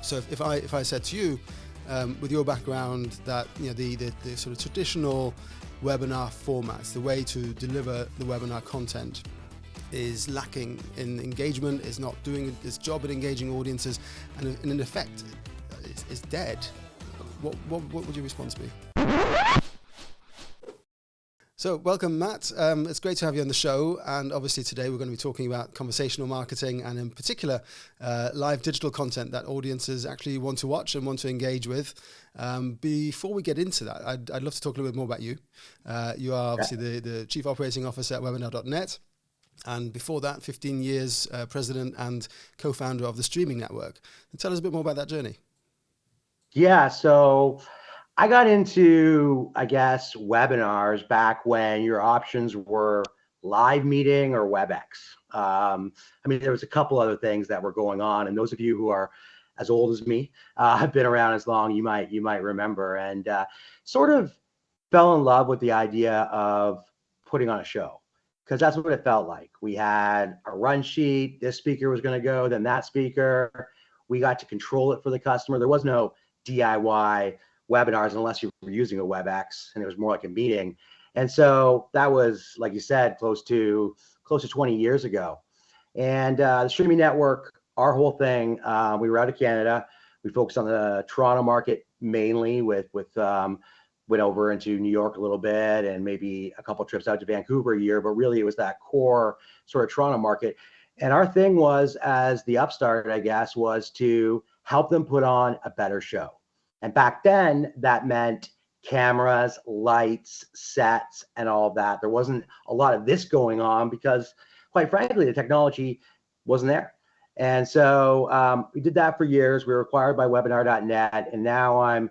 So if I said to you, with your background, that the sort of traditional webinar formats, the way to deliver the webinar content is lacking in engagement, is not doing its job at engaging audiences, and in effect is dead, what would your response be? So welcome, Matt. It's great to have you on the show. And obviously today we're going to be talking about conversational marketing and in particular live digital content that audiences actually want to watch and want to engage with. Before we get into that, I'd love to talk a little bit more about you. You are obviously the Chief Operating Officer at webinar.net. And before that, 15 years president and co-founder of the Streaming Network. Tell us a bit more about that journey. Yeah, so I got into, I guess, webinars back when your options were live meeting or WebEx. There was a couple other things that were going on, and those of you who are as old as me, have been around as long, you might remember, and sort of fell in love with the idea of putting on a show, because that's what it felt like. We had a run sheet. This speaker was going to go, then that speaker. We got to control it for the customer. There was no DIY webinars unless you were using a WebEx, and it was more like a meeting. And so that was, like you said, close to 20 years ago. And the Streaming Network, our whole thing, we were out of Canada. We focused on the Toronto market mainly, with went over into New York a little bit and maybe a couple trips out to Vancouver a year, but really it was that core sort of Toronto market. And our thing was, as the upstart, I guess, was to help them put on a better show. And back then that meant cameras, lights, sets, and all of that. There wasn't a lot of this going on because, quite frankly, the technology wasn't there. And so we did that for years. We were acquired by webinar.net, and now I'm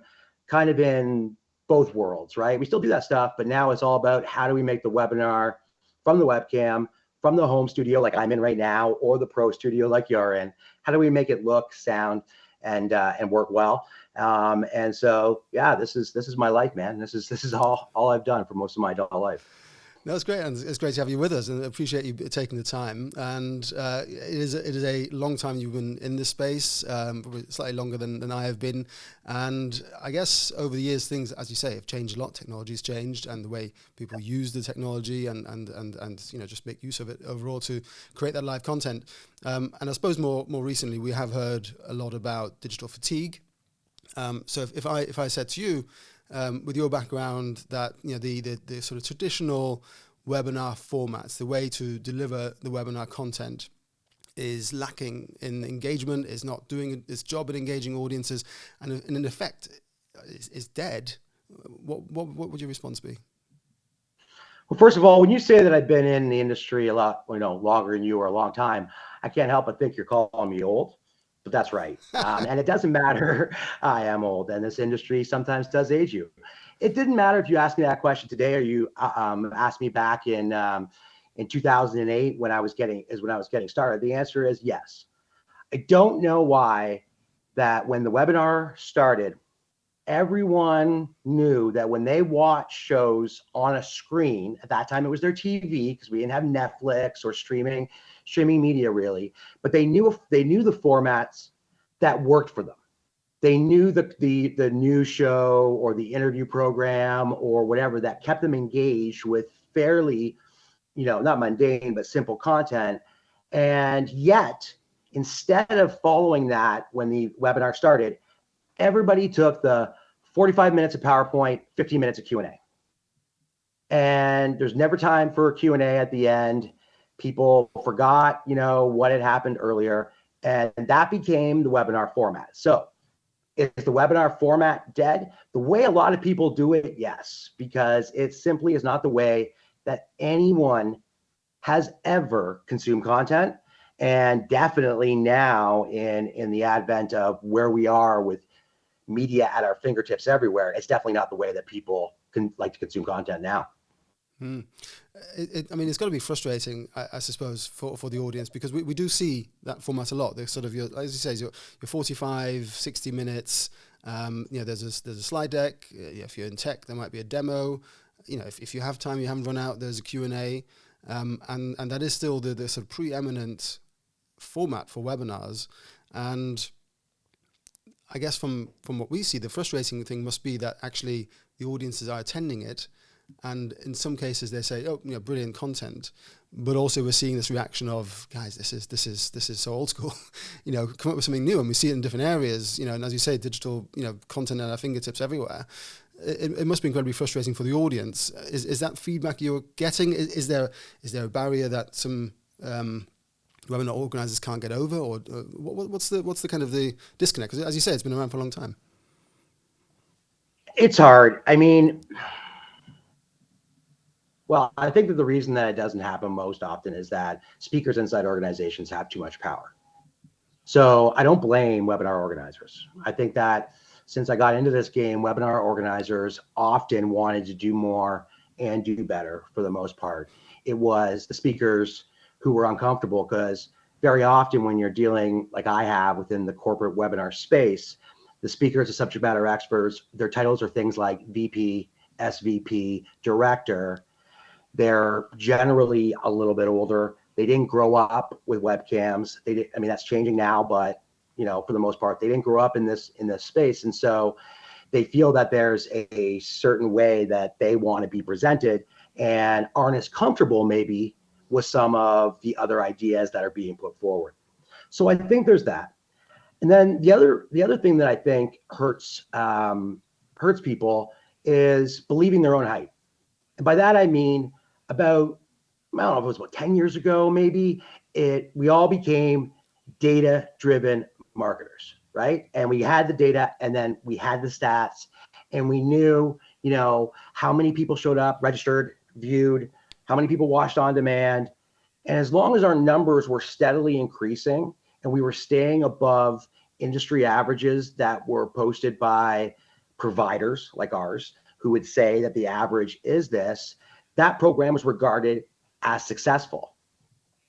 kind of in both worlds, right? We still do that stuff, but now it's all about how do we make the webinar from the webcam, from the home studio like I'm in right now, or the pro studio like you're in. How do we make it look, sound, and work well? And so, yeah, this is my life, man. This is all I've done for most of my adult life. No, it's great, and it's great to have you with us, and I appreciate you taking the time. And it is a long time you've been in this space, probably slightly longer than I have been. And I guess over the years, things, as you say, have changed a lot. Technology's changed, and the way people use the technology and just make use of it overall to create that live content. And I suppose more recently, we have heard a lot about digital fatigue. So if I said to you, with your background, that the sort of traditional webinar formats, the way to deliver the webinar content is lacking in engagement, is not doing its job at engaging audiences, and in effect is dead, what would your response be? Well, first of all, when you say that I've been in the industry a lot, longer than you or a long time, I can't help but think you're calling me old. But that's right. And it doesn't matter. I am old, and this industry sometimes does age you. It didn't matter if you asked me that question today or you asked me back in 2008 when I was getting started. The answer is yes. I don't know why that when the webinar started, everyone knew that when they watched shows on a screen, at that time it was their TV, because we didn't have Netflix or streaming media really, but they knew the formats that worked for them. They knew the news show or the interview program or whatever that kept them engaged with fairly, not mundane, but simple content. And yet, instead of following that when the webinar started, everybody took the 45 minutes of PowerPoint, 15 minutes of Q&A. And there's never time for a Q&A at the end. People forgot, what had happened earlier, and that became the webinar format. So is the webinar format dead? The way a lot of people do it, yes, because it simply is not the way that anyone has ever consumed content. And definitely now in the advent of where we are with media at our fingertips everywhere, it's definitely not the way that people like to consume content now. It's got to be frustrating, I suppose, for the audience, because we do see that format a lot. There's sort of as you say, your 45, 60 minutes. There's a slide deck. If you're in tech, there might be a demo. If you have time, you haven't run out, there's a Q&A. And that is still the sort of preeminent format for webinars. And I guess from what we see, the frustrating thing must be that actually the audiences are attending it, and in some cases they say, "Oh, brilliant content," but also we're seeing this reaction of, "Guys, this is so old school." Come up with something new, and we see it in different areas. And as you say, digital, content at our fingertips everywhere. It must be incredibly frustrating for the audience. Is that feedback you're getting? Is there a barrier that some webinar organizers can't get over, or what's the kind of the disconnect? Because as you say, it's been around for a long time. It's hard. I mean, well, I think that the reason that it doesn't happen most often is that speakers inside organizations have too much power. So I don't blame webinar organizers. I think that since I got into this game, webinar organizers often wanted to do more and do better for the most part. It was the speakers who were uncomfortable, because very often when you're dealing like I have within the corporate webinar space, the speakers, the subject matter experts, their titles are things like VP, SVP, director. They're generally a little bit older. They didn't grow up with webcams. I mean, that's changing now, but for the most part, they didn't grow up in this space. And so they feel that there's a certain way that they want to be presented and aren't as comfortable maybe with some of the other ideas that are being put forward. So I think there's that. And then the other thing that I think hurts people is believing their own hype. And by that, I mean about, I don't know if it was about 10 years ago, maybe, we all became data-driven marketers, right? And we had the data, and then we had the stats, and we knew, how many people showed up, registered, viewed, how many people watched on demand. And as long as our numbers were steadily increasing and we were staying above industry averages that were posted by providers like ours, who would say that the average is this, that program was regarded as successful.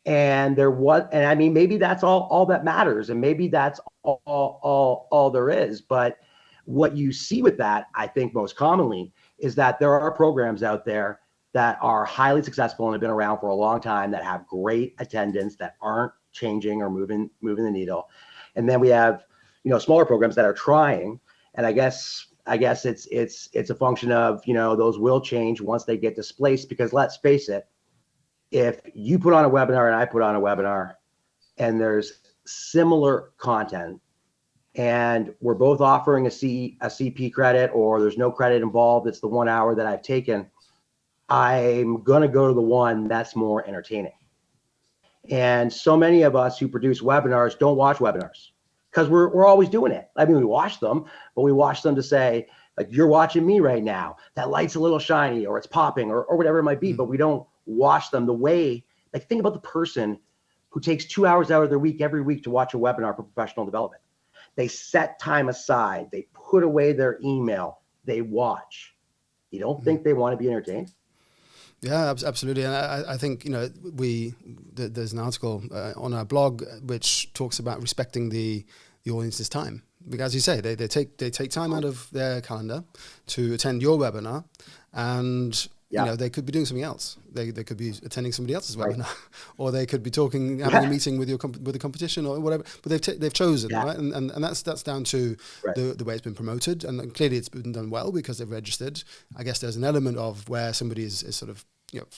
And I mean, maybe that's all that matters, and maybe that's all there is. But what you see with that, I think most commonly, is that there are programs out there that are highly successful and have been around for a long time, that have great attendance, that aren't changing or moving the needle. And then we have, smaller programs that are trying. And I guess it's a function of, those will change once they get displaced, because let's face it, if you put on a webinar and I put on a webinar and there's similar content and we're both offering a CP credit, or there's no credit involved, it's the 1 hour that I've taken, I'm going to go to the one that's more entertaining. And so many of us who produce webinars don't watch webinars because we're always doing it. I mean, we watch them, but we watch them to say, like, you're watching me right now, that light's a little shiny, or it's popping, or whatever it might be, but we don't watch them the way, like, think about the person who takes 2 hours out of their week every week to watch a webinar for professional development. They set time aside, they put away their email, they watch. You don't think they want to be entertained? Yeah, absolutely. And I think, there's an article on our blog which talks about respecting the audience's time. Because as you say, they take time out of their calendar to attend your webinar, and they could be doing something else. They could be attending somebody else's webinar, or they could be having a meeting with with the competition or whatever. But they've chosen, right? And that's down to the way it's been promoted, and clearly it's been done well because they've registered. I guess there's an element of where somebody is sort of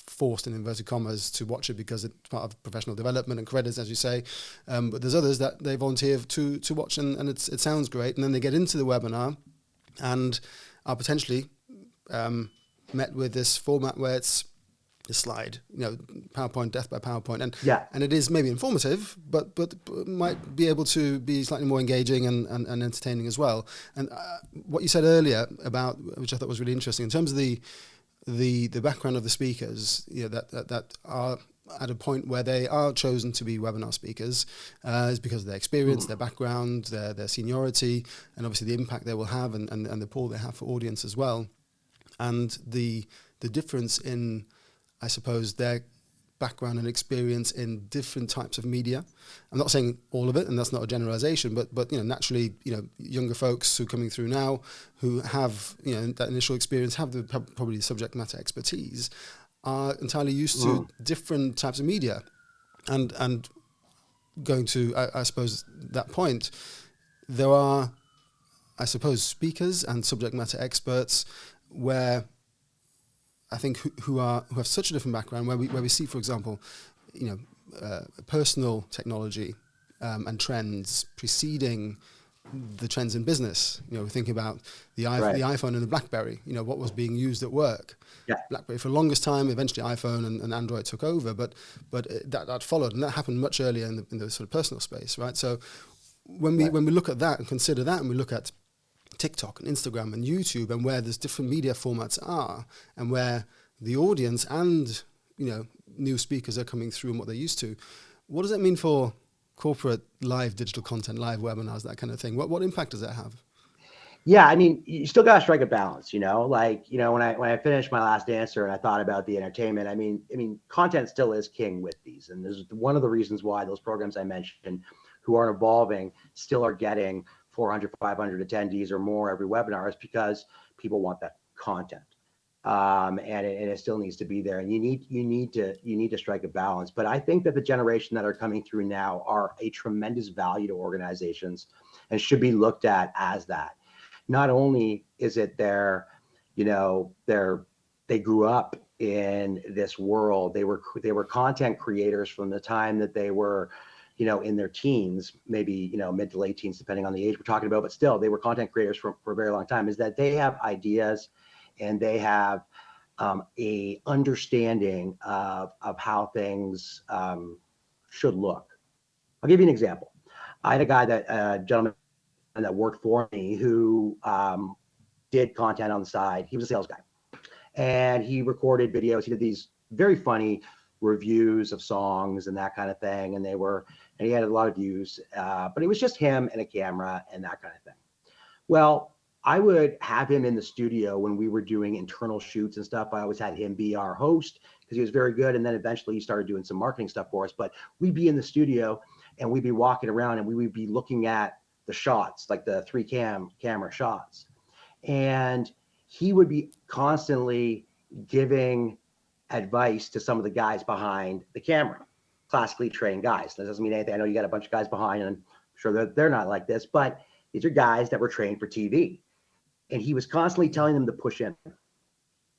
forced in inverted commas to watch it because it's part of professional development and credits, as you say. But there's others that they volunteer to watch, and it sounds great, and then they get into the webinar and are potentially met with this format where it's a slide, PowerPoint, death by PowerPoint, and it is maybe informative, but might be able to be slightly more engaging and entertaining as well. And what you said earlier about, which I thought was really interesting, in terms of the background of the speakers, that are at a point where they are chosen to be webinar speakers, is because of their experience, their background, their seniority, and obviously the impact they will have, and the pull they have for audience as well. And the difference in, I suppose, their background and experience in different types of media. I'm not saying all of it, and that's not a generalization, but naturally, younger folks who are coming through now who have, that initial experience, have probably the subject matter expertise, are entirely used to different types of media. And going to, I suppose, that point, there are I suppose, speakers and subject matter experts, where I think who have such a different background, where we see, for example, personal technology and trends preceding the trends in business. We think about the iPhone and the BlackBerry. What was being used at work. Yeah. BlackBerry for the longest time. Eventually, iPhone and Android took over, but that followed, and that happened much earlier in the sort of personal space, right? So when we look at that and consider that, and we look at TikTok and Instagram and YouTube, and where there's different media formats are, and where the audience and new speakers are coming through and what they're used to, what does that mean for corporate live digital content, live webinars, that kind of thing? What impact does that have? Yeah, I mean, you still got to strike a balance, when I finished my last answer and I thought about the entertainment, I mean, content still is king with these. And there's one of the reasons why those programs I mentioned who are evolving still are getting 400, 500 attendees or more every webinar, is because people want that content. And it still needs to be there, and you need to strike a balance. But I think that the generation that are coming through now are a tremendous value to organizations and should be looked at as that. Not only is it they grew up in this world, they were content creators from the time that they were in their teens, maybe mid to late teens, depending on the age we're talking about, but still they were content creators for a very long time. Is that they have ideas and they have a understanding of how things should look. I'll give you an example. I had a gentleman that worked for me who did content on the side. He was a sales guy, and he recorded videos. He did these very funny reviews of songs and that kind of thing, and he had a lot of views, but it was just him and a camera and that kind of thing. Well, I would have him in the studio when we were doing internal shoots and stuff. I always had him be our host because he was very good. And then eventually he started doing some marketing stuff for us. But we'd be in the studio and we'd be walking around and we would be looking at the shots, like the 3 camera shots. And he would be constantly giving advice to some of the guys behind the camera, classically trained guys. That doesn't mean anything. I know you got a bunch of guys behind, and I'm sure that they're not like this, but these are guys that were trained for TV. And he was constantly telling them to push in.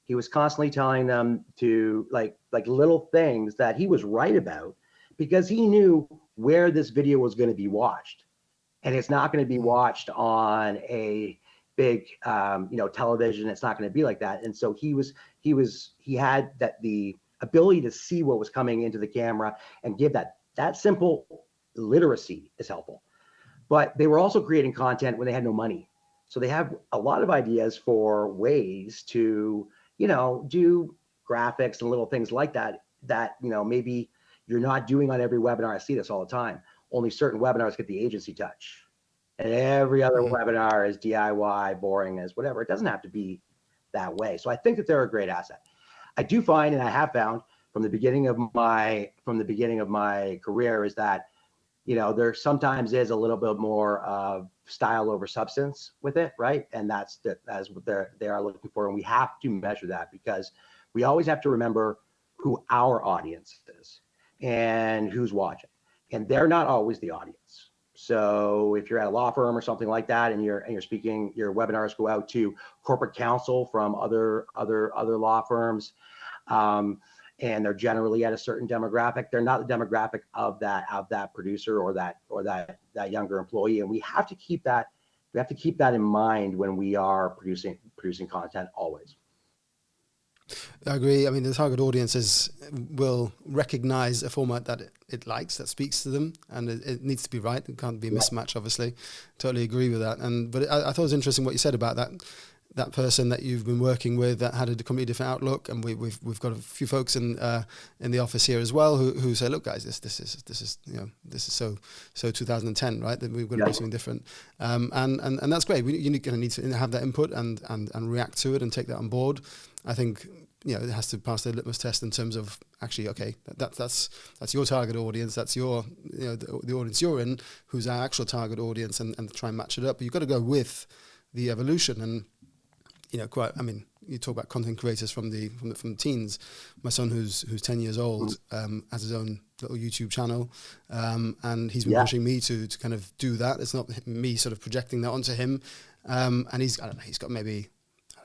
He was constantly telling them to like little things that he was right about, because he knew where this video was going to be watched. And it's not going to be watched on a big, television. It's not going to be like that. And so he had the ability to see what was coming into the camera and give that simple literacy is helpful. But they were also creating content when they had no money. So they have a lot of ideas for ways to, do graphics and little things like that, maybe you're not doing on every webinar. I see this all the time. Only certain webinars get the agency touch. And every other webinar is DIY, boring as whatever. It doesn't have to be that way. So I think that they're a great asset. I do find, and I have found from the beginning of my career, is that there sometimes is a little bit more of style over substance with it, right? And that's what they are looking for. And we have to measure that, because we always have to remember who our audience is and who's watching. And they're not always the audience. So if you're at a law firm or something like that, and you're speaking, your webinars go out to corporate counsel from other law firms, and they're generally at a certain demographic. They're not the demographic of that producer or that younger employee, and we have to keep that in mind when we are producing content always. I agree. I mean, the target audiences will recognize a format that it likes, that speaks to them, and it needs to be right. It can't be a mismatch, obviously. Totally agree with that. But I thought it was interesting what you said about that person that you've been working with that had a completely different outlook, and we've got a few folks in the office here as well who say, look, guys, this is so 2010, right? That we've got to do something different, and that's great. You're going to need to have that input and react to it and take that on board. I think it has to pass the litmus test in terms of actually, okay, that's your target audience, that's your the audience you're in, who's our actual target audience, and try and match it up. But you've got to go with the evolution. And you talk about content creators from the teens. My son, who's 10 years old, has his own little YouTube channel, and he's been Yeah. pushing me to kind of do that. It's not me sort of projecting that onto him, and I don't know, he's got maybe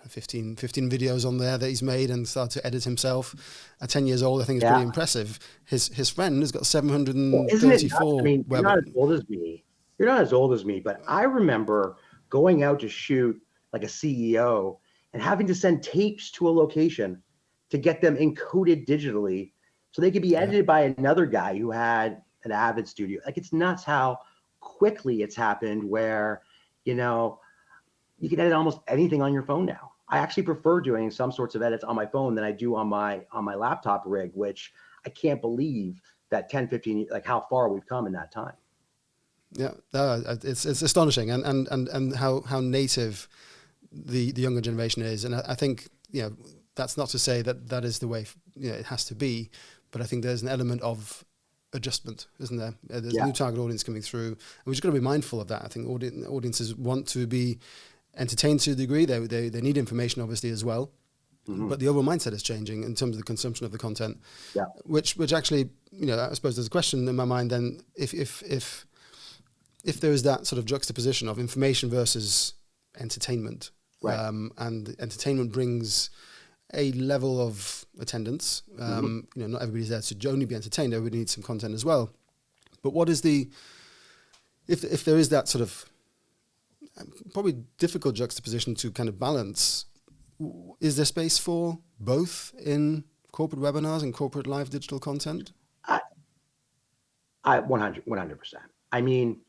15 videos on there that he's made and started to edit himself. At 10 years old, I think it's pretty impressive. His friend has got Well, isn't it nuts? I 734 mean, you're web. not as old as me. You're not as old as me, but I remember going out to shoot like a CEO and having to send tapes to a location to get them encoded digitally so they could be edited by another guy who had an Avid studio. Like, it's nuts how quickly it's happened where, you know, you can edit almost anything on your phone now. I actually prefer doing some sorts of edits on my phone than I do on my laptop rig, which I can't believe that 10, 15, like how far we've come in that time. Yeah, it's astonishing, and how native the younger generation is, and I think, you know, that's not to say that is the way, you know, it has to be, but I think there's an element of adjustment, isn't there? There's a new target audience coming through, and we've just got to be mindful of that. I think audiences want to be entertained to a degree. They need information, obviously, as well. But the overall mindset is changing in terms of the consumption of the content. Yeah. Which actually, you know, I suppose there's a question in my mind then, if there is that sort of juxtaposition of information versus entertainment, and entertainment brings a level of attendance. You know, not everybody's there to only be entertained. Everybody needs some content as well. But what is if there is that sort of probably difficult juxtaposition to kind of balance, is there space for both in corporate webinars and corporate live digital content? I 100%. I mean,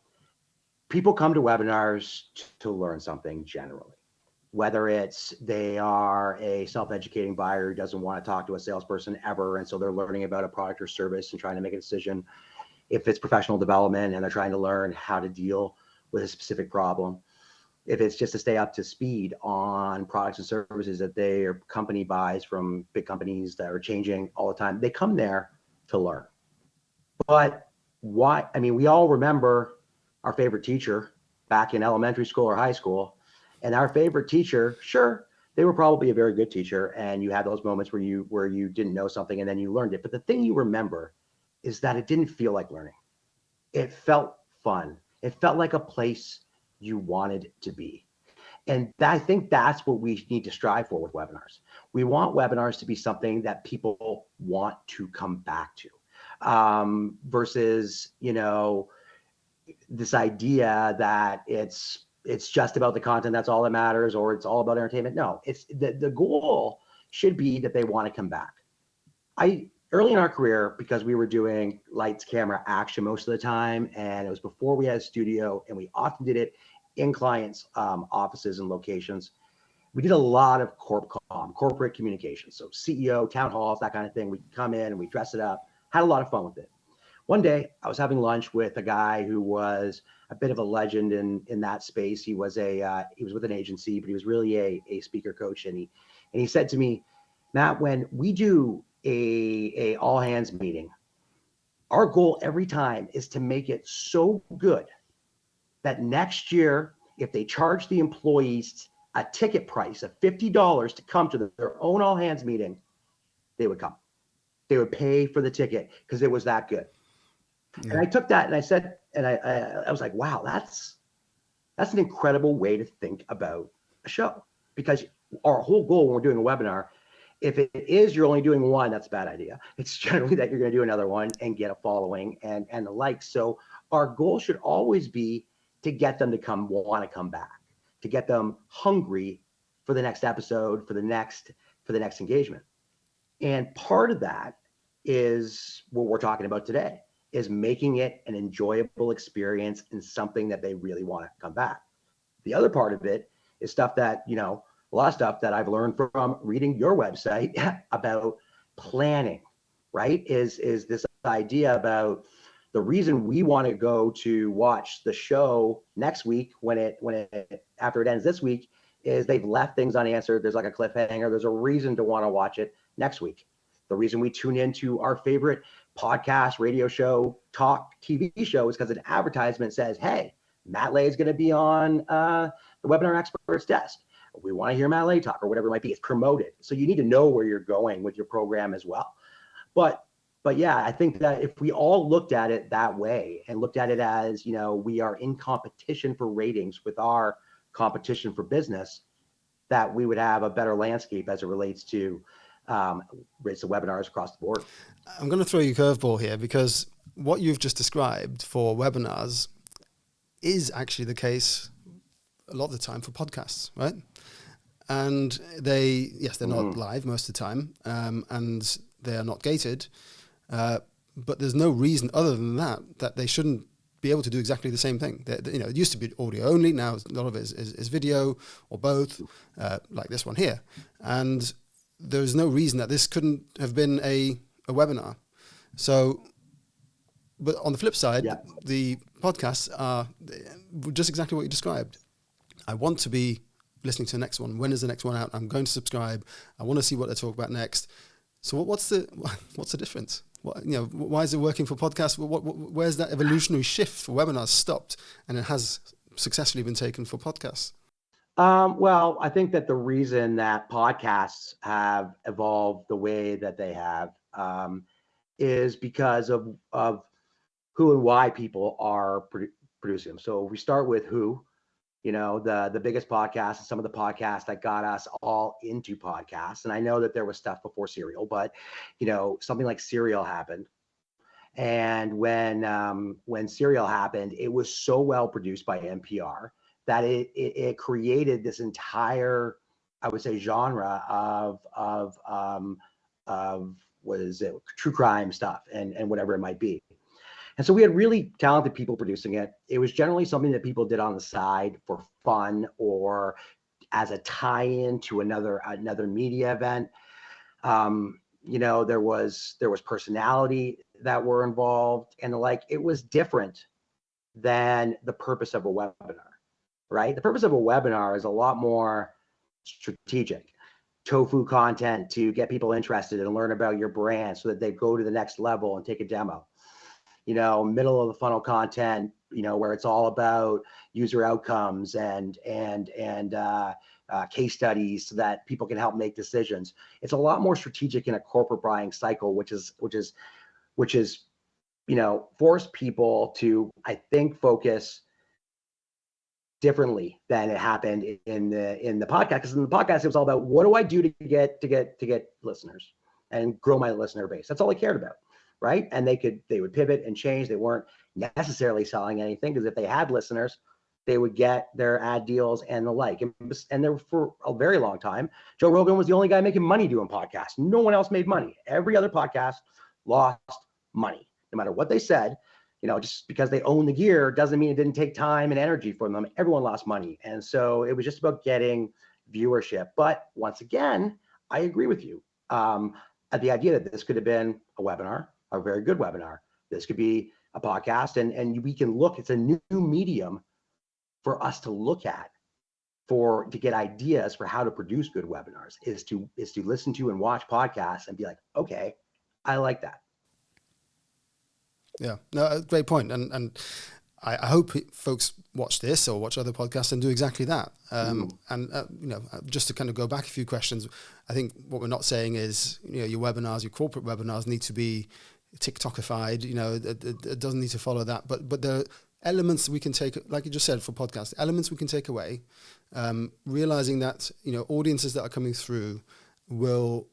people come to webinars to learn something generally, whether it's they are a self-educating buyer who doesn't want to talk to a salesperson ever, and so they're learning about a product or service and trying to make a decision. If it's professional development and they're trying to learn how to deal with a specific problem. If it's just to stay up to speed on products and services that their company buys from big companies that are changing all the time, they come there to learn. But why? I mean, we all remember our favorite teacher back in elementary school or high school, and our favorite teacher, sure, they were probably a very good teacher, and you had those moments where you didn't know something and then you learned it. But the thing you remember is that it didn't feel like learning. It felt fun. It felt like a place you wanted to be. And I think that's what we need to strive for with webinars. We want webinars to be something that people want to come back to, versus, you know, this idea that it's just about the content, that's all that matters, or it's all about entertainment. No, it's the goal should be that they want to come back. Early in our career, because we were doing lights, camera, action most of the time, and it was before we had a studio, and we often did it in clients' offices and locations. We did a lot of corporate communication. So CEO, town halls, that kind of thing. We'd come in and we dress it up, had a lot of fun with it. One day I was having lunch with a guy who was a bit of a legend in that space. He was with an agency, but he was really a speaker coach. And he said to me, Matt, when we do a all hands meeting, our goal every time is to make it so good that next year, if they charge the employees a ticket price of $50 to come to their own all hands meeting, they would come. They would pay for the ticket because it was that good. Yeah. And I took that and I said, and I was like, wow, that's an incredible way to think about a show, because our whole goal when we're doing a webinar, if it is you're only doing one, that's a bad idea. It's generally that you're going to do another one and get a following and the like. So our goal should always be to get them to want to come back, to get them hungry for the next episode, for the next engagement. And part of that is what we're talking about today, is making it an enjoyable experience and something that they really want to come back. The other part of it is stuff that, you know, a lot of stuff that I've learned from reading your website about planning, right? Is this idea about the reason we want to go to watch the show next week when it after it ends this week is they've left things unanswered. There's like a cliffhanger. There's a reason to want to watch it next week. The reason we tune into our favorite podcast, radio show, talk TV show is because an advertisement says, hey, Matt Ley is going to be on the Webinar Expert's desk. We want to hear Matt Ley talk, or whatever it might be. It's promoted. So you need to know where you're going with your program as well. But but yeah, I think that if we all looked at it that way and looked at it as, we are in competition for ratings with our competition for business, that we would have a better landscape as it relates to rates of webinars across the board. I'm going to throw you a curveball here, because what you've just described for webinars is actually the case a lot of the time for podcasts, right? And they're not live most of the time, and they are not gated. But there's no reason other than that they shouldn't be able to do exactly the same thing. It used to be audio only. Now a lot of it is video or both, like this one here. And there's no reason that this couldn't have been a webinar. So, but on the flip side, the podcasts are just exactly what you described. I want to be listening to the next one. When is the next one out? I'm going to subscribe. I want to see what they talk about next. So what's the difference? Why is it working for podcasts? Where's that evolutionary shift for webinars stopped, and it has successfully been taken for podcasts? Well, I think that the reason that podcasts have evolved the way that they have is because of who and why people are producing them. So we start with who. The biggest podcasts and some of the podcasts that got us all into podcasts. And I know that there was stuff before Serial, but something like Serial happened. And when Serial happened, it was so well produced by NPR that it created this entire, I would say, genre of what is it, true crime stuff and whatever it might be. And so we had really talented people producing it. It was generally something that people did on the side for fun or as a tie-in to another media event. There was personality that were involved and it was different than the purpose of a webinar, right? The purpose of a webinar is a lot more strategic. Tofu content to get people interested and learn about your brand so that they go to the next level and take a demo. Middle of the funnel content, where it's all about user outcomes and case studies so that people can help make decisions. It's a lot more strategic in a corporate buying cycle, which is forced people to, I think, focus differently than it happened in the podcast. Because in the podcast, it was all about what do I do to get listeners and grow my listener base. That's all I cared about. Right. And they would pivot and change. They weren't necessarily selling anything, because if they had listeners, they would get their ad deals and the like. And there for a very long time, Joe Rogan was the only guy making money doing podcasts. No one else made money. Every other podcast lost money, no matter what they said. Just because they own the gear doesn't mean it didn't take time and energy for them. Everyone lost money. And so it was just about getting viewership. But once again, I agree with you. At the idea that this could have been a webinar, a very good webinar. This could be a podcast, and we can look. It's a new medium for us to look at to get ideas for how to produce good webinars. Is to listen to and watch podcasts and be like, okay, I like that. Yeah, no, great point. And I hope folks watch this or watch other podcasts and do exactly that. And just to kind of go back a few questions, I think what we're not saying is, your webinars, your corporate webinars need to be TikTokified. It doesn't need to follow that. But there are elements we can take, like you just said, for podcasts, elements we can take away, realizing that, audiences that are coming through will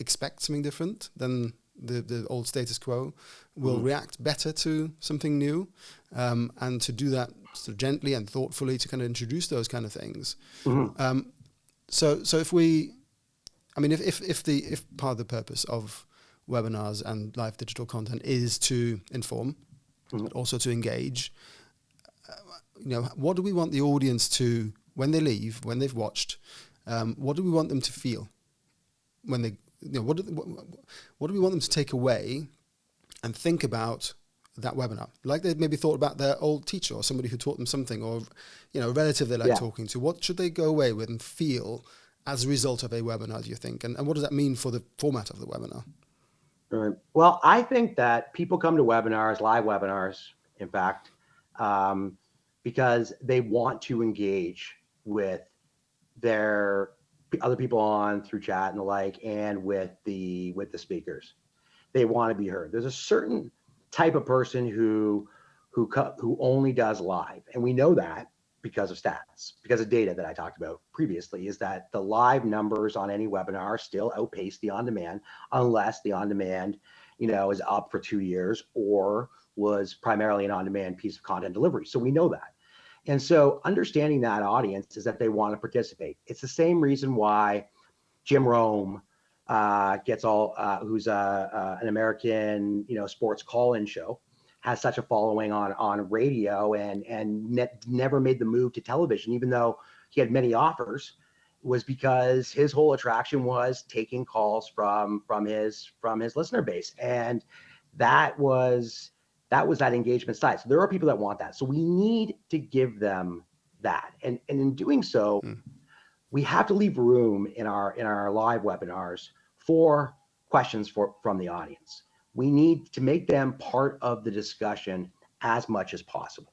expect something different than the old status quo, will react better to something new, and to do that sort of gently and thoughtfully to kind of introduce those kind of things. So if part of the purpose of webinars and live digital content is to inform, but also to engage, what do we want the audience to, when they leave, when they've watched, what do we want them to feel when they, what do we want them to take away and think about that webinar? Like they maybe thought about their old teacher or somebody who taught them something, or, a relative they like talking to. What should they go away with and feel as a result of a webinar, do you think? And what does that mean for the format of the webinar? Right. Well, I think that people come to webinars, live webinars, in fact, because they want to engage with their other people on through chat and the like, and with the speakers. they want to be heard. There's a certain type of person who only does live, and we know that because of stats, because of data that I talked about previously, is that the live numbers on any webinar still outpace the on-demand, unless the on-demand, is up for 2 years or was primarily an on-demand piece of content delivery. So we know that. And so understanding that audience is that they want to participate. It's the same reason why Jim Rome gets all, who's an American, sports call-in show, has such a following on radio and never made the move to television, even though he had many offers, was because his whole attraction was taking calls from his listener base. And that was that engagement side. So there are people that want that. So we need to give them that. And in doing so, we have to leave room in our live webinars for questions from the audience. We need to make them part of the discussion as much as possible.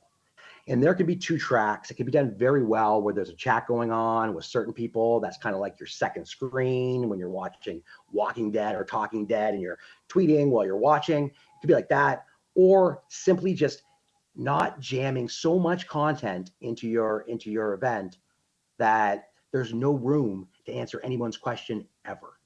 And there can be 2 tracks. It can be done very well where there's a chat going on with certain people. That's kind of like your second screen when you're watching Walking Dead or Talking Dead and you're tweeting while you're watching. It could be like that. Or simply just not jamming so much content into your event that there's no room to answer anyone's question ever.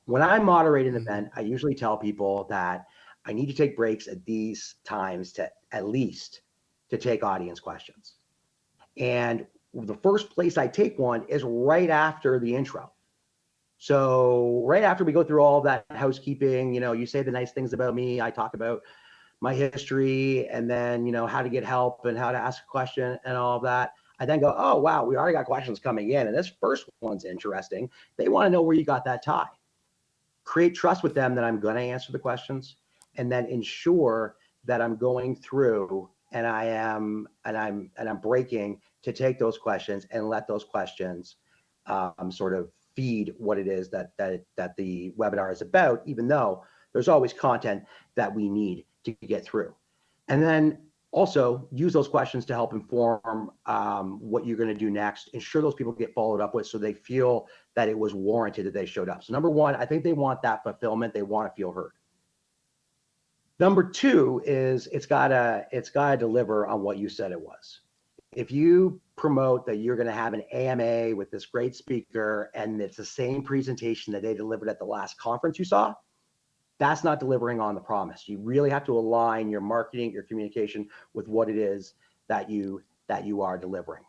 When I moderate an event, I usually tell people that I need to take breaks at these times to at least to take audience questions. And the first place I take one is right after the intro. So right after we go through all of that housekeeping, you say the nice things about me, I talk about my history, and then, how to get help and how to ask a question and all of that. I then go, oh, wow, we already got questions coming in. And this first one's interesting. They want to know where you got that tie. Create trust with them that I'm going to answer the questions, and then ensure that I'm going through and I'm breaking to take those questions and let those questions sort of feed what it is that the webinar is about, even though there's always content that we need to get through. And then also use those questions to help inform what you're going to do next. Ensure those people get followed up with so they feel that it was warranted that they showed up. So number 1, I think they want that fulfillment. They want to feel heard. Number 2 is it's gotta deliver on what you said it was. If you promote that you're going to have an AMA with this great speaker and it's the same presentation that they delivered at the last conference you saw, that's not delivering on the promise. You really have to align your marketing, your communication with what it is that you are delivering.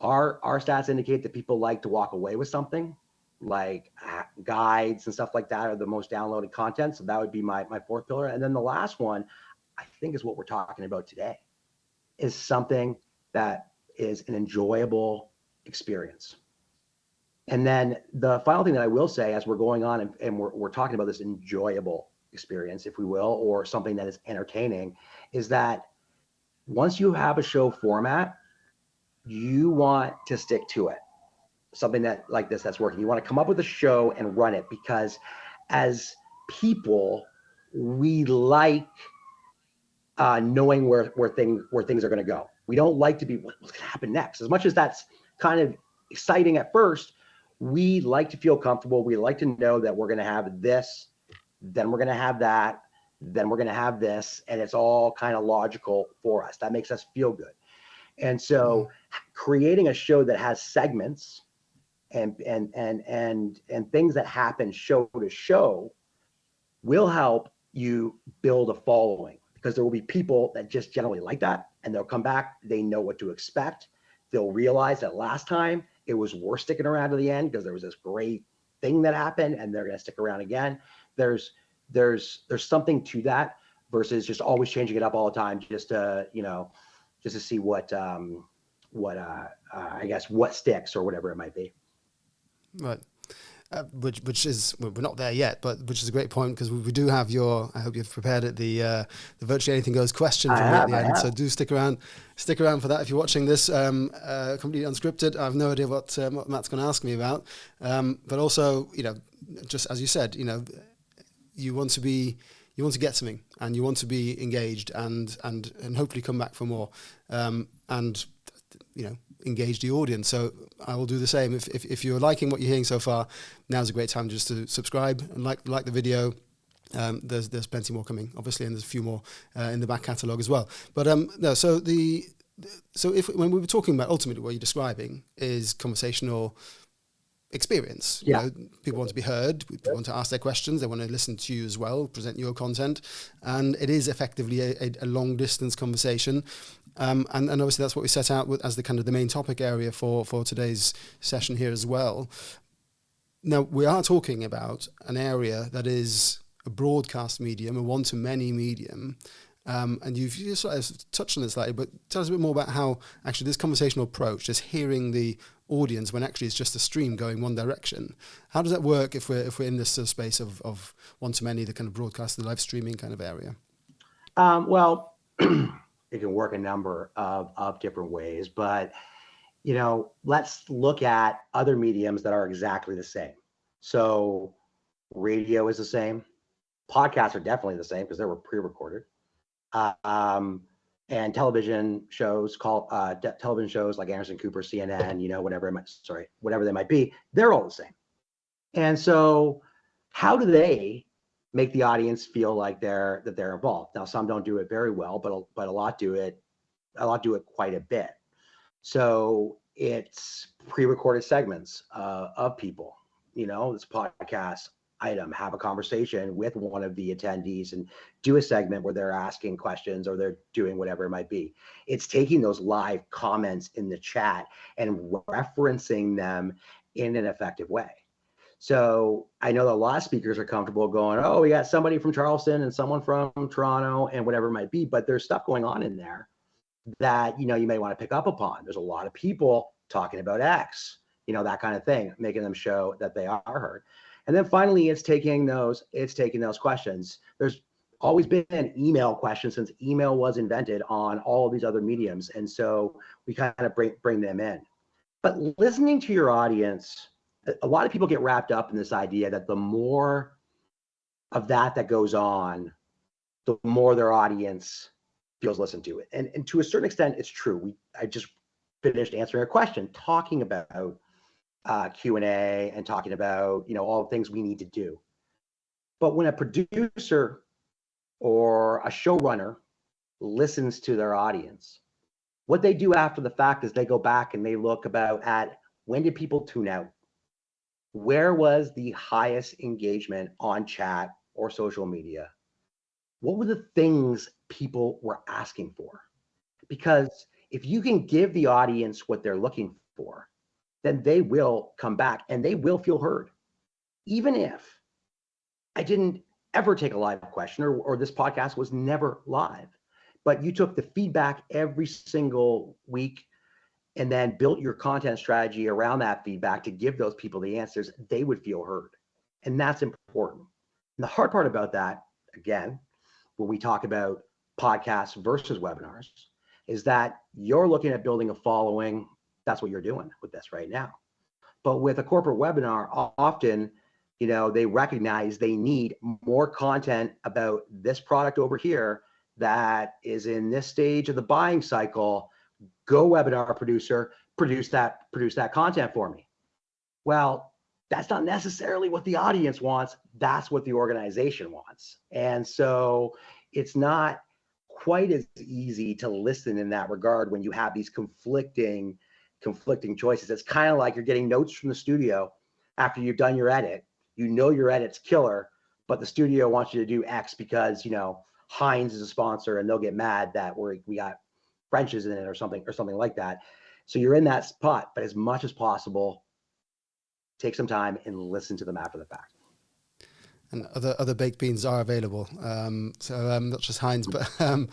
Our stats indicate that people like to walk away with something, like guides and stuff like that are the most downloaded content. So that would be my 4th pillar. And then the last one, I think, is what we're talking about today, is something that is an enjoyable experience. And then the final thing that I will say as we're going on and we're talking about this enjoyable experience, if we will, or something that is entertaining, is that once you have a show format, you want to stick to it. Something that like this that's working. You want to come up with a show and run it, because as people, we like knowing where things are going to go. We don't like to be what's going to happen next. As much as that's kind of exciting at first, we like to feel comfortable. We like to know that we're going to have this, then we're going to have that, then we're going to have this, and it's all kind of logical for us. That makes us feel good. And so creating a show that has segments and things that happen show to show will help you build a following, because there will be people that just generally like that, and they'll come back. They know what to expect. They'll realize that last time it was worth sticking around to the end because there was this great thing that happened, and they're going to stick around again. There's something to that versus just always changing it up all the time just to see what I guess what sticks or whatever it might be. Right. Which is, we're not there yet, but which is a great point, because we do have I hope you've prepared it, the virtually anything goes question from me at the end. So do stick around for that. If you're watching this completely unscripted, I have no idea what Matt's going to ask me about. But also, just as you said, you want to get something, and you want to be engaged and hopefully come back for more, and engage the audience. So I will do the same. If you're liking what you're hearing so far, now's a great time just to subscribe and like the video, There's plenty more coming, obviously, and there's a few more in the back catalogue as well. But no, so when we were talking about ultimately what you're describing is conversational experience. Yeah. You know, people want to be heard, people want to ask their questions, they want to listen to you as well, present your content, and it is effectively a long distance conversation. And obviously that's what we set out with as the kind of the main topic area for today's session here as well. Now, we are talking about an area that is a broadcast medium, a one-to-many medium, and you've sort of touched on it slightly, but tell us a bit more about how actually this conversational approach, just hearing the audience when actually it's just a stream going one direction. How does that work if we're in this sort of space of one-to-many, the kind of broadcast, the live streaming kind of area? Well, it can work a number of different ways, but let's look at other mediums that are exactly the same. So radio is the same. Podcasts are definitely the same because they were pre-recorded. And television shows television shows like Anderson Cooper, CNN, whatever they might be, they're all the same. And so how do they make the audience feel like they're involved? Now, some don't do it very well, but a lot do it quite a bit. So it's pre-recorded segments of people, this podcast item, have a conversation with one of the attendees and do a segment where they're asking questions or they're doing whatever it might be. It's taking those live comments in the chat and referencing them in an effective way. So I know that a lot of speakers are comfortable going, oh, we got somebody from Charleston and someone from Toronto and whatever it might be, but there's stuff going on in there that, you may want to pick up upon. There's a lot of people talking about X, that kind of thing, making them show that they are heard. And then finally, it's taking those questions. There's always been an email question since email was invented on all of these other mediums. And so we kind of bring them in. But listening to your audience, a lot of people get wrapped up in this idea that the more of that goes on, the more their audience feels listened to. And to a certain extent, it's true. I just finished answering a question, talking about Q&A and talking about, all the things we need to do. But when a producer or a showrunner listens to their audience, what they do after the fact is they go back and they look at when did people tune out? Where was the highest engagement on chat or social media? What were the things people were asking for? Because if you can give the audience what they're looking for, then they will come back and they will feel heard. Even if I didn't ever take a live question or this podcast was never live, but you took the feedback every single week and then built your content strategy around that feedback to give those people the answers, they would feel heard. And that's important. And the hard part about that, again, when we talk about podcasts versus webinars, is that you're looking at building a following. That's what you're doing with this right now. But with a corporate webinar, often, they recognize they need more content about this product over here that is in this stage of the buying cycle. Go webinar producer, produce that content for me. Well, that's not necessarily what the audience wants. That's what the organization wants. And so it's not quite as easy to listen in that regard when you have these conflicting choices. It's kind of like you're getting notes from the studio after you've done your edit. Your edit's killer, but the studio wants you to do X because, Heinz is a sponsor and they'll get mad that we got French's in it or something like that. So you're in that spot, but as much as possible, take some time and listen to them after the fact. And other baked beans are available. Not just Heinz, but no,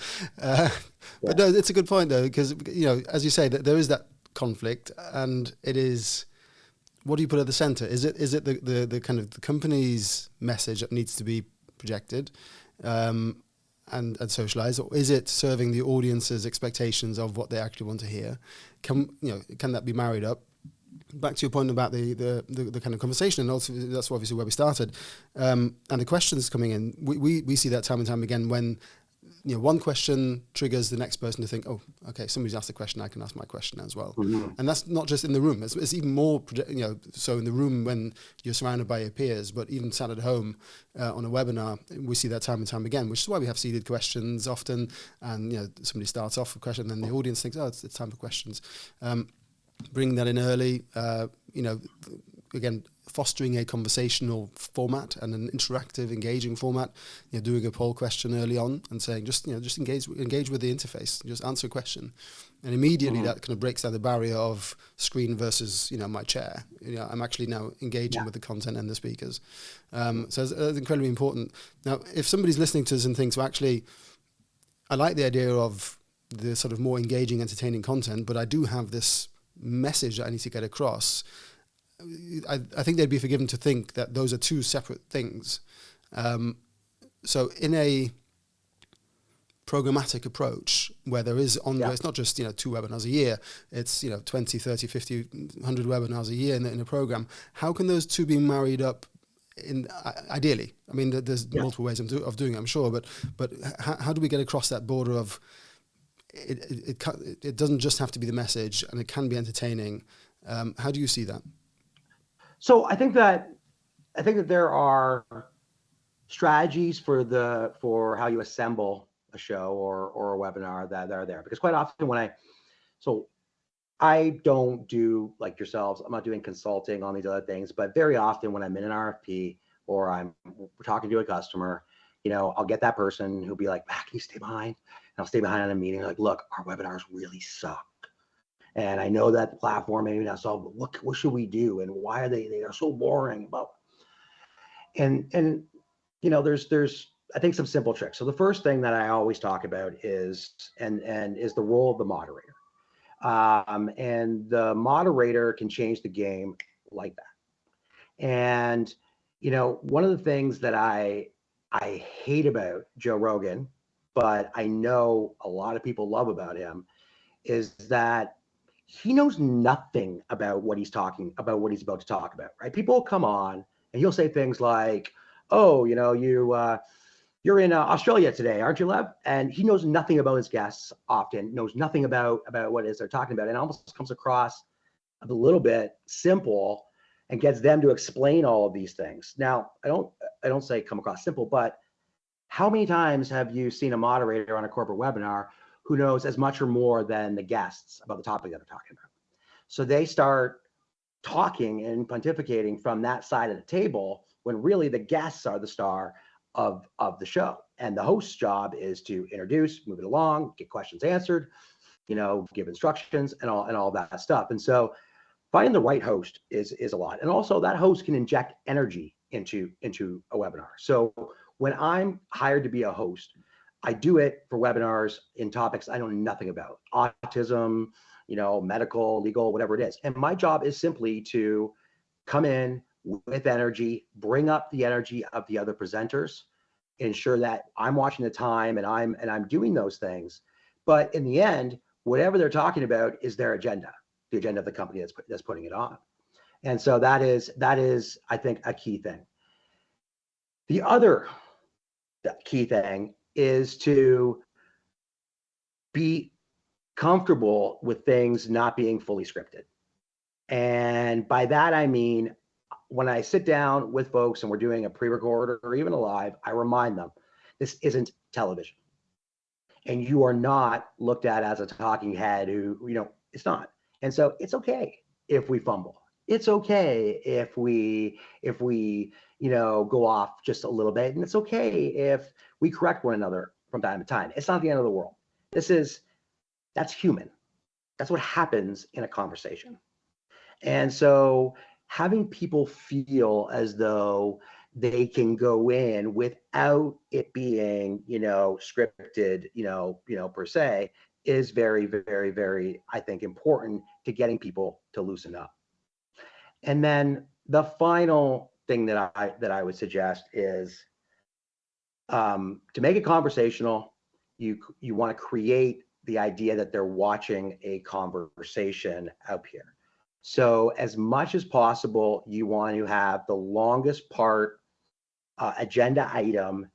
it's a good point though, because, as you say, that there is that conflict, and it is, what do you put at the center? Is it the kind of the company's message that needs to be projected and socialized, or is it serving the audience's expectations of what they actually want to hear? Can that be married up? Back to your point about the kind of conversation, and also that's obviously where we started, and the questions coming in. We see that time and time again when one question triggers the next person to think, oh, okay, somebody's asked a question, I can ask my question as well. Mm-hmm. And that's not just in the room. It's even more, so in the room when you're surrounded by your peers, but even sat at home on a webinar, we see that time and time again, which is why we have seeded questions often. And, somebody starts off with a question and then the audience thinks, oh, it's time for questions. Bring that in early, again, fostering a conversational format and an interactive, engaging format. Doing a poll question early on and saying just engage with the interface, just answer a question, and immediately that kind of breaks down the barrier of screen versus my chair. I'm actually now engaging with the content and the speakers. So it's incredibly important. Now, if somebody's listening to us and thinks, well, actually, I like the idea of the sort of more engaging, entertaining content, but I do have this message that I need to get across. I think they'd be forgiven to think that those are two separate things. So in a programmatic approach where there is ongoing, it's not just 2 webinars a year, it's 20, 30, 50, 100 webinars a year in a program. How can those two be married up ideally? I mean, there's multiple ways of doing it, I'm sure, but how do we get across that border of it doesn't just have to be the message and it can be entertaining? How do you see that? So I think that there are strategies for how you assemble a show or a webinar that are there, because quite often I don't do like yourselves. I'm not doing consulting on these other things, but very often when I'm in an RFP or we're talking to a customer, I'll get that person who'll be like, can you stay behind? And I'll stay behind on a meeting. Like, look, our webinars really suck. And I know that the platform maybe not solved, but what should we do? And why are they are so boring? And there's I think some simple tricks. So the first thing that I always talk about is the role of the moderator. And the moderator can change the game like that. And one of the things that I hate about Joe Rogan, but I know a lot of people love about him, is that he knows nothing about what he's about to talk about, right? People will come on and he'll say things like, oh, you're in Australia today, aren't you, Lev? And he knows nothing about his guests often, knows nothing about what it is they're talking about, and almost comes across a little bit simple and gets them to explain all of these things. Now, I don't say come across simple, but how many times have you seen a moderator on a corporate webinar who knows as much or more than the guests about the topic that they're talking about? So they start talking and pontificating from that side of the table when really the guests are the star of the show. And the host's job is to introduce, move it along, get questions answered, give instructions and all that stuff. And so finding the right host is a lot. And also that host can inject energy into a webinar. So when I'm hired to be a host, I do it for webinars in topics I know nothing about: autism, medical, legal, whatever it is. And my job is simply to come in with energy, bring up the energy of the other presenters, ensure that I'm watching the time and I'm doing those things. But in the end, whatever they're talking about is their agenda, the agenda of the company that's putting it on. And so that is, I think, a key thing. The other key thing is to be comfortable with things not being fully scripted. And by that, I mean, when I sit down with folks and we're doing a pre-record or even a live, I remind them, this isn't television. And you are not looked at as a talking head who, it's not. And so it's okay if we fumble. It's okay if we go off just a little bit. And it's okay if we correct one another from time to time. It's not the end of the world. That's human. That's what happens in a conversation. And so having people feel as though they can go in without it being, scripted, per se, is very, very, very, I think, important to getting people to loosen up. And then the final thing that I would suggest is to make it conversational. You want to create the idea that they're watching a conversation up here. So as much as possible, you want to have the longest part agenda item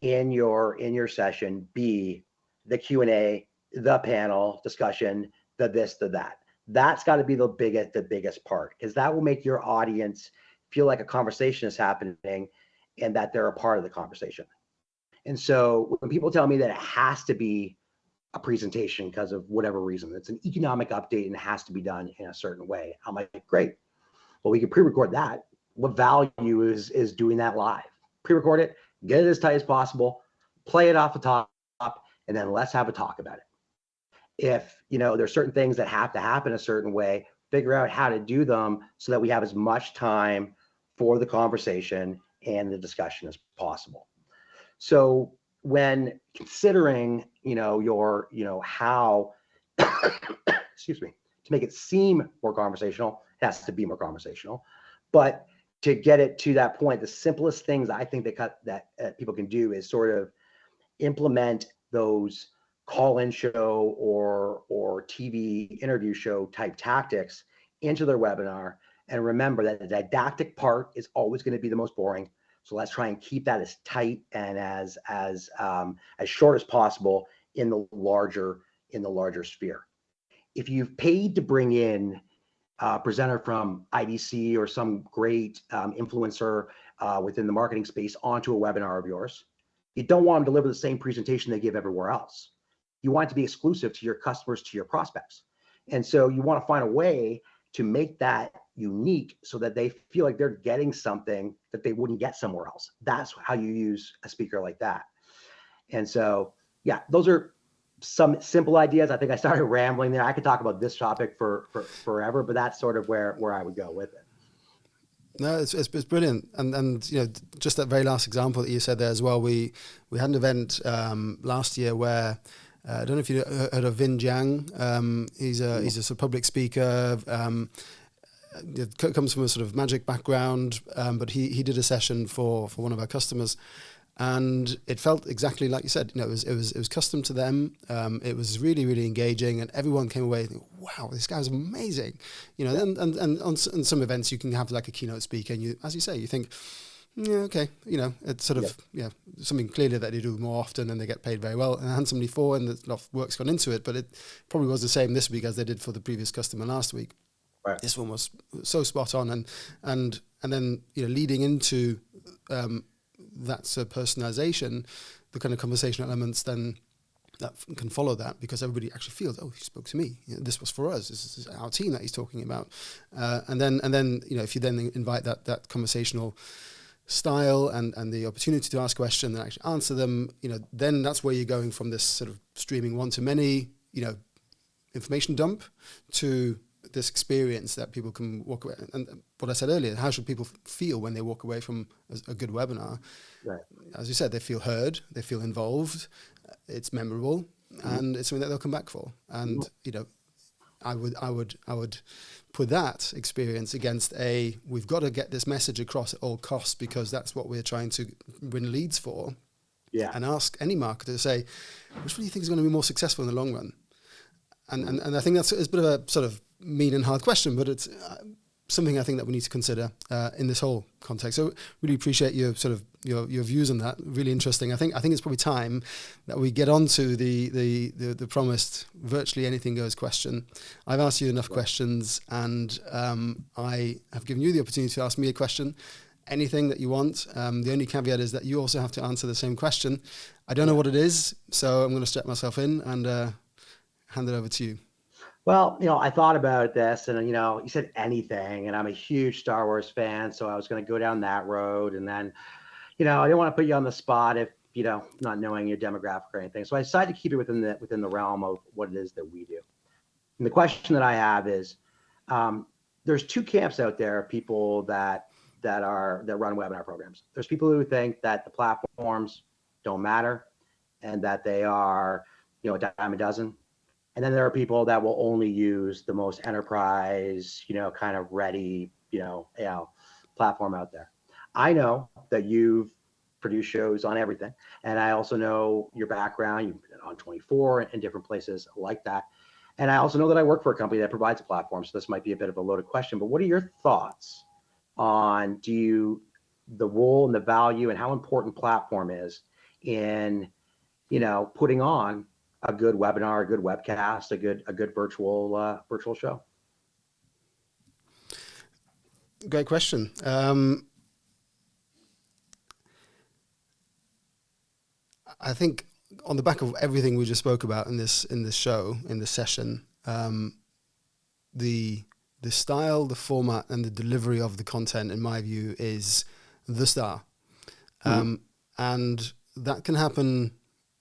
in your session be the Q&A, the panel discussion, the this, the that. That's got to be the biggest part, because that will make your audience feel like a conversation is happening and that they're a part of the conversation. And so when people tell me that it has to be a presentation because of whatever reason, it's an economic update and it has to be done in a certain way, I'm like, great. Well, we can pre-record that. What value is doing that live? Pre-record it, get it as tight as possible, play it off the top, and then let's have a talk about it. If there's certain things that have to happen a certain way, figure out how to do them so that we have as much time for the conversation and the discussion as possible. So when considering, how, excuse me, to make it seem more conversational, it has to be more conversational. But to get it to that point, the simplest things I think that people can do is sort of implement those call-in show or TV interview show type tactics into their webinar. And remember that the didactic part is always going to be the most boring. So let's try and keep that as tight and as short as possible in the larger sphere. If you've paid to bring in a presenter from IDC or some great influencer within the marketing space onto a webinar of yours, you don't want them to deliver the same presentation they give everywhere else. You want it to be exclusive to your customers, to your prospects. And so you want to find a way to make that unique so that they feel like they're getting something that they wouldn't get somewhere else. That's how you use a speaker like that. And so, yeah, those are some simple ideas. I think I started rambling there. I could talk about this topic for forever, but that's sort of where I would go with it. No, it's brilliant, and just that very last example that you said there as well. We had an event last year where I don't know if you heard of Vin Jiang. He's a sort of public speaker. Comes from a sort of magic background, but he did a session for one of our customers, and it felt exactly like you said. It was custom to them. It was really, really engaging, and everyone came away thinking, "Wow, this guy's amazing." And on some events you can have like a keynote speaker, and as you say, you think, yeah, okay, it's sort of something clearly that they do more often and they get paid very well and handsomely for, and a lot of work's gone into it. But it probably was the same this week as they did for the previous customer last week. Right. This one was so spot on, and then leading into that personalization, the kind of conversational elements then that can follow that, because everybody actually feels, oh, he spoke to me. This was for us. This is our team that he's talking about. And then if you then invite that conversational style and the opportunity to ask questions and actually answer them, then that's where you're going from this sort of streaming one-to-many, information dump to this experience that people can walk away. And what I said earlier, how should people feel when they walk away from a good webinar? Right. As you said, they feel heard, they feel involved, it's memorable, and it's something that they'll come back for. And I would put that experience against we've got to get this message across at all costs because that's what we're trying to win leads for. Yeah. And ask any marketer to say, which one do you think is going to be more successful in the long run? And I think that's a bit of a sort of mean and hard question, but it's something I think that we need to consider in this whole context. So really appreciate your sort of your views on that. Really interesting. I think it's probably time that we get on to the promised virtually anything goes question. I've asked you enough questions, and I have given you the opportunity to ask me a question. Anything that you want. The only caveat is that you also have to answer the same question. I don't know what it is, so I'm going to step myself in and hand it over to you. Well, I thought about this, and you said anything, and I'm a huge Star Wars fan, so I was going to go down that road, and then, I didn't want to put you on the spot if not knowing your demographic or anything. So I decided to keep it within the realm of what it is that we do. And the question that I have is, there's two camps out there, people that run webinar programs. There's people who think that the platforms don't matter, and that they are, a dime a dozen. And then there are people that will only use the most enterprise, kind of ready, platform out there. I know that you've produced shows on everything. And I also know your background. You've been on 24 and different places like that. And I also know that I work for a company that provides a platform. So this might be a bit of a loaded question, but what are your thoughts on the role and the value and how important platform is in, putting on a good webinar, a good webcast, a good virtual show? Great question. I think on the back of everything we just spoke about in this show, in this session, the style, the format, and the delivery of the content, in my view, is the star. And that can happen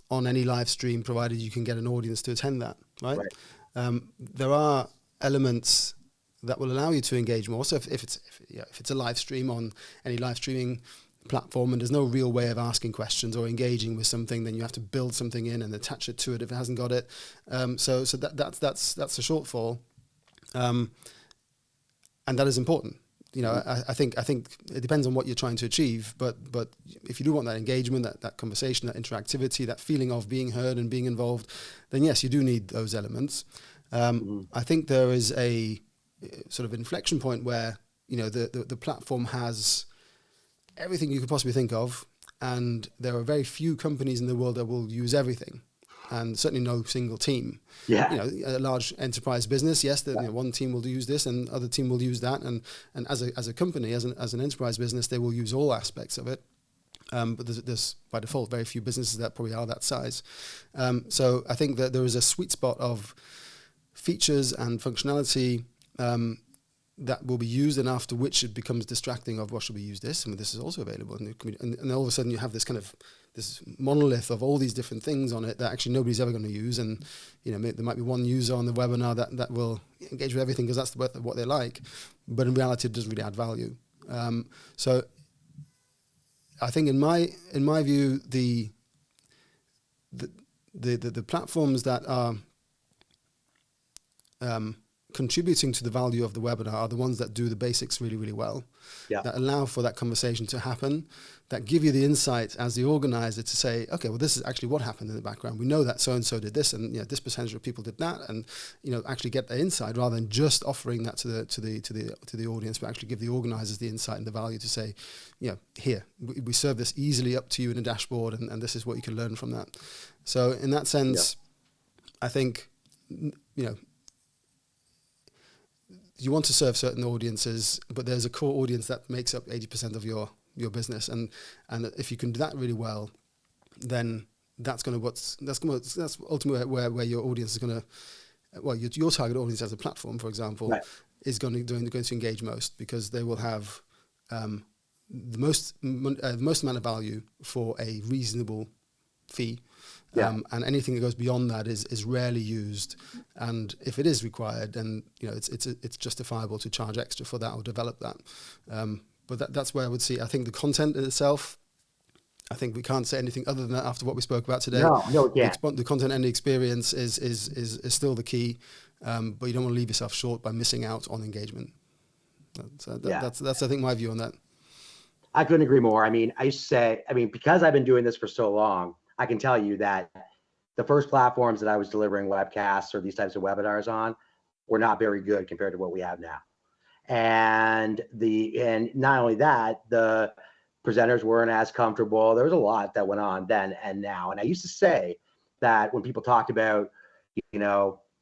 on any live stream, provided you can get an audience to attend that, right? There are elements that will allow you to engage more. So if it's a live stream on any live streaming platform and there's no real way of asking questions or engaging with something, then you have to build something in and attach it to it if it hasn't got it. So that's a shortfall, and that is important. I think it depends on what you're trying to achieve, but if you do want that engagement, that conversation, that interactivity, that feeling of being heard and being involved, then yes, you do need those elements. I think there is a sort of inflection point where the platform has everything you could possibly think of, and there are very few companies in the world that will use everything, and certainly no single team. A large enterprise business, yes, one team will use this and other team will use that, and as a company, as an enterprise business, they will use all aspects of it. But there's by default very few businesses that probably are that size. So I think that there is a sweet spot of features and functionality that will be used, and after which it becomes distracting of, well, should we use this? And this is also available. And all of a sudden you have this kind of this monolith of all these different things on it that actually nobody's ever going to use. And there might be one user on the webinar that will engage with everything because that's what they like, but in reality it doesn't really add value. So I think in my view, the platforms that are contributing to the value of the webinar are the ones that do the basics really, really well, that allow for that conversation to happen, that give you the insight as the organizer to say, okay, well, this is actually what happened in the background. We know that so-and-so did this, and this percentage of people did that, and actually get the insight rather than just offering that to the audience, but actually give the organizers the insight and the value to say, here, we serve this easily up to you in a dashboard, and this is what you can learn from that. So in that sense, I think, you want to serve certain audiences, but there's a core audience that makes up 80% of your business, and if you can do that really well, then that's ultimately where your audience is going to, well, your target audience as a platform, for example, is going to engage most, because they will have the most amount of value for a reasonable fee. And anything that goes beyond that is rarely used, and if it is required, then it's justifiable to charge extra for that or develop that. But that's where I would see. I think the content in itself, I think we can't say anything other than that after what we spoke about today. No, we can't. The content and the experience is still the key, but you don't want to leave yourself short by missing out on engagement. That's I think my view on that. I couldn't agree more. I mean, because I've been doing this for so long, I can tell you that the first platforms that I was delivering webcasts or these types of webinars on were not very good compared to what we have now. And not only that, the presenters weren't as comfortable. There was a lot that went on then and now. And I used to say that when people talked about, I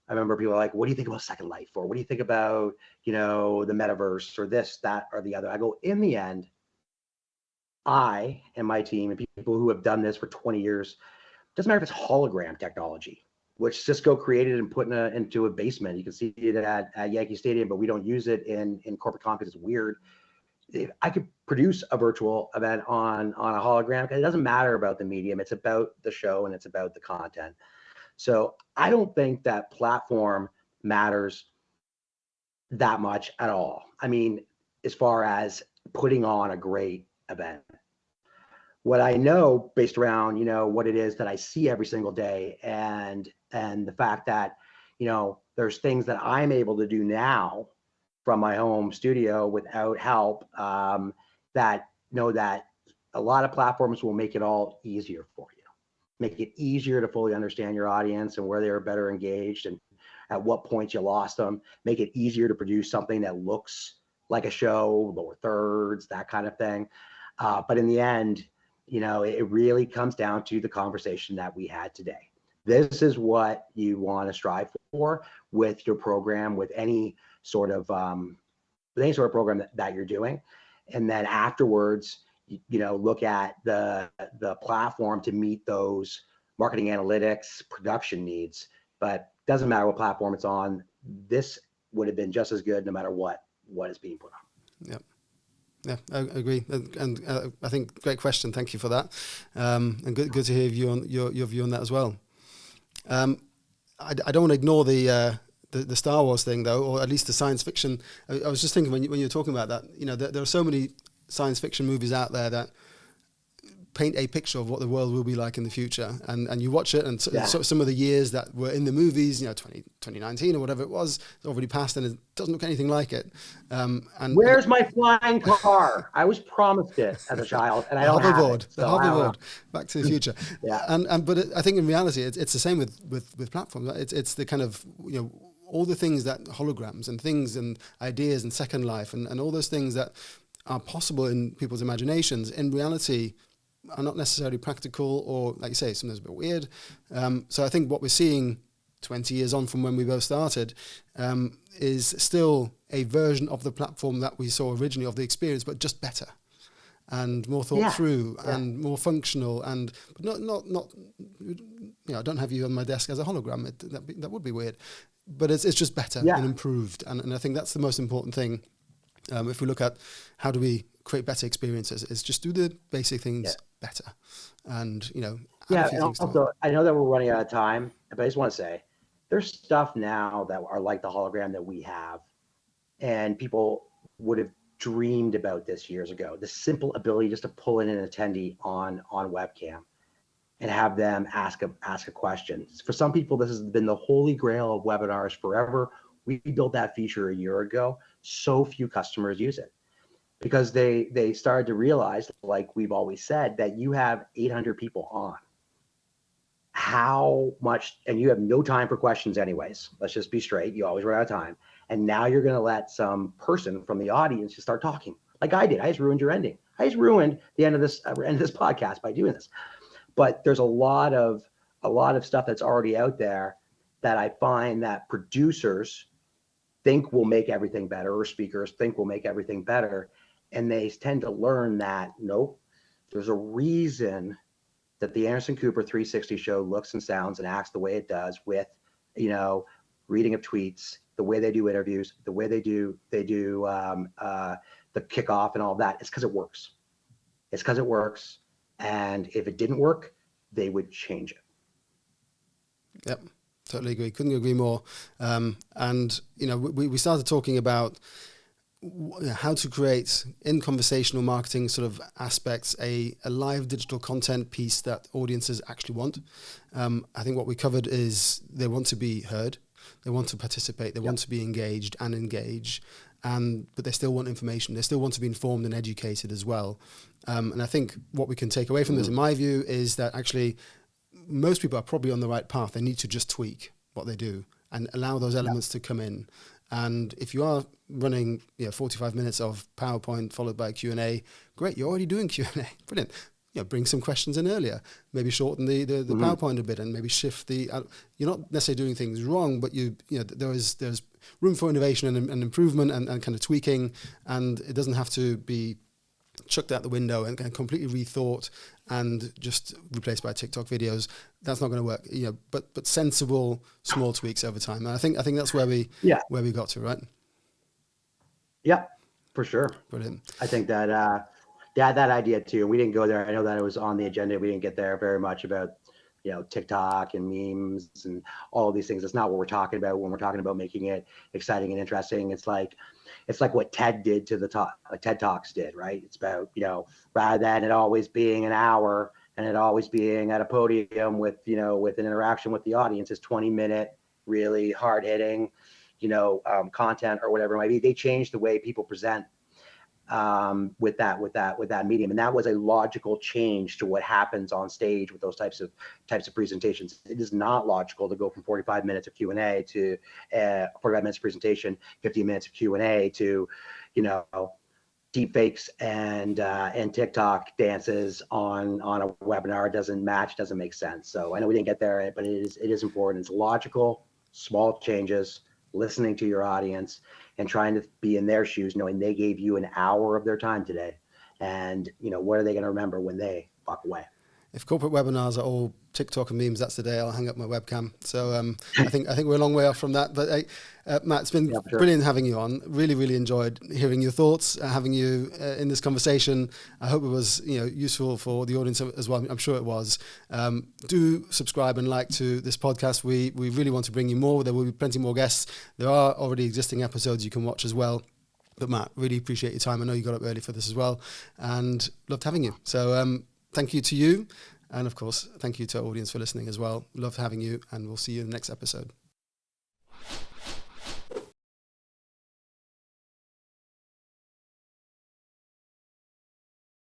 remember people were like, what do you think about Second Life? Or what do you think about, the metaverse or this, that, or the other? I go, in the end, I and my team and people who have done this for 20 years, doesn't matter if it's hologram technology, which Cisco created and put into a basement. You can see it at Yankee Stadium, but we don't use it in corporate con because it's weird. I could produce a virtual event on a hologram. It doesn't matter about the medium. It's about the show and it's about the content. So I don't think that platform matters that much at all. I mean, as far as putting on a great event. What I know based around, what it is that I see every single day, and the fact that, there's things that I'm able to do now from my home studio without help, that a lot of platforms will make it all easier for you, make it easier to fully understand your audience and where they're better engaged and at what points you lost them, make it easier to produce something that looks like a show, lower thirds, that kind of thing. But in the end, it really comes down to the conversation that we had today. This is what you want to strive for with your program, with any sort of program that you're doing. And then afterwards, look at the platform to meet those marketing analytics production needs. But doesn't matter what platform it's on, this would have been just as good no matter what is being put on. Yep. Yeah, I agree, and I think great question. Thank you for that, and good to hear your view on that as well. I don't want to ignore the Star Wars thing though, or at least the science fiction. I was just thinking when you were talking about that, there are so many science fiction movies out there that paint a picture of what the world will be like in the future, and you watch it, and so some of the years that were in the movies, 2019 or whatever it was, it's already passed, and it doesn't look anything like it. And where's my flying car? I was promised it as a child, and I don't have it. The hoverboard, Back to the Future. Yeah. But I think in reality, it's the same with platforms. It's the kind of all the things that holograms and things and ideas and Second Life and all those things that are possible in people's imaginations in reality are not necessarily practical, or like you say, sometimes a bit weird. So I think what we're seeing 20 years on from when we both started is still a version of the platform that we saw originally of the experience, but just better and more thought through and more functional. And but not I don't have you on my desk as a hologram. That would be weird, but it's just better and improved. And I think that's the most important thing. If we look at how do we create better experiences, is just do the basic things better, and and also I know that we're running out of time, but I just want to say there's stuff now that are like the hologram that we have, and people would have dreamed about this years ago. The simple ability just to pull in an attendee on webcam and have them ask a question. For some people, this has been the holy grail of webinars forever. We built that feature a year ago. So few customers use it, because they started to realize, like we've always said, that you have 800 people on. How much, and you have no time for questions anyways. Let's just be straight. You always run out of time. And now you're going to let some person from the audience just start talking like I did. I just ruined your ending. I just ruined the end of this podcast by doing this. But there's a lot of stuff that's already out there that I find that producers think will make everything better, or speakers think will make everything better. And they tend to learn that, nope, there's a reason that the Anderson Cooper 360 show looks and sounds and acts the way it does, with, reading of tweets, the way they do interviews, the way they do the kickoff and all of that. It's because it works. It's because it works. And if it didn't work, they would change it. Yep. Totally agree. Couldn't agree more. And we started talking about how to create in conversational marketing sort of aspects a live digital content piece that audiences actually want. I think what we covered is they want to be heard, they want to participate, they want to be engaged and engage, but they still want information. They still want to be informed and educated as well. And I think what we can take away from this, in my view, is that actually most people are probably on the right path. They need to just tweak what they do and allow those elements to come in. And if you are running 45 minutes of PowerPoint followed by Q&A, great, you're already doing Q&A. Brilliant. Bring some questions in earlier. Maybe shorten the PowerPoint a bit, and maybe shift the. You're not necessarily doing things wrong, but there's room for innovation and improvement and kind of tweaking, and it doesn't have to be chucked out the window and completely rethought and just replaced by TikTok videos. That's not going to work. But sensible small tweaks over time. And I think that's where we got to, right? Yeah, for sure. Brilliant. I think that that idea too. We didn't go there. I know that it was on the agenda. We didn't get there very much about TikTok and memes and all of these things. That's not what we're talking about when we're talking about making it exciting and interesting. It's like what TED did to the talk, like TED Talks did, right? It's about, rather than it always being an hour and it always being at a podium with an interaction with the audience, is 20-minute, really hard hitting, content or whatever it might be. They changed the way people present with that medium, and that was a logical change to what happens on stage with those types of presentations. It is not logical to go from 45 minutes of Q&A to 45 minutes of presentation, 15 minutes of Q&A to deep fakes and TikTok dances on a webinar doesn't match, doesn't make sense. So I know we didn't get there, but it is important. It's logical, small changes, listening to your audience and trying to be in their shoes, knowing they gave you an hour of their time today. And, what are they going to remember when they walk away? If corporate webinars are all TikTok and memes, that's the day I'll hang up my webcam. So I think we're a long way off from that. But Matt, it's been brilliant having you on. Really, really enjoyed hearing your thoughts, having you in this conversation. I hope it was useful for the audience as well. I'm sure it was. Do subscribe and like to this podcast. We really want to bring you more. There will be plenty more guests. There are already existing episodes you can watch as well. But Matt, really appreciate your time. I know you got up early for this as well, and loved having you. So thank you to you. And of course, thank you to our audience for listening as well. Love having you, and we'll see you in the next episode.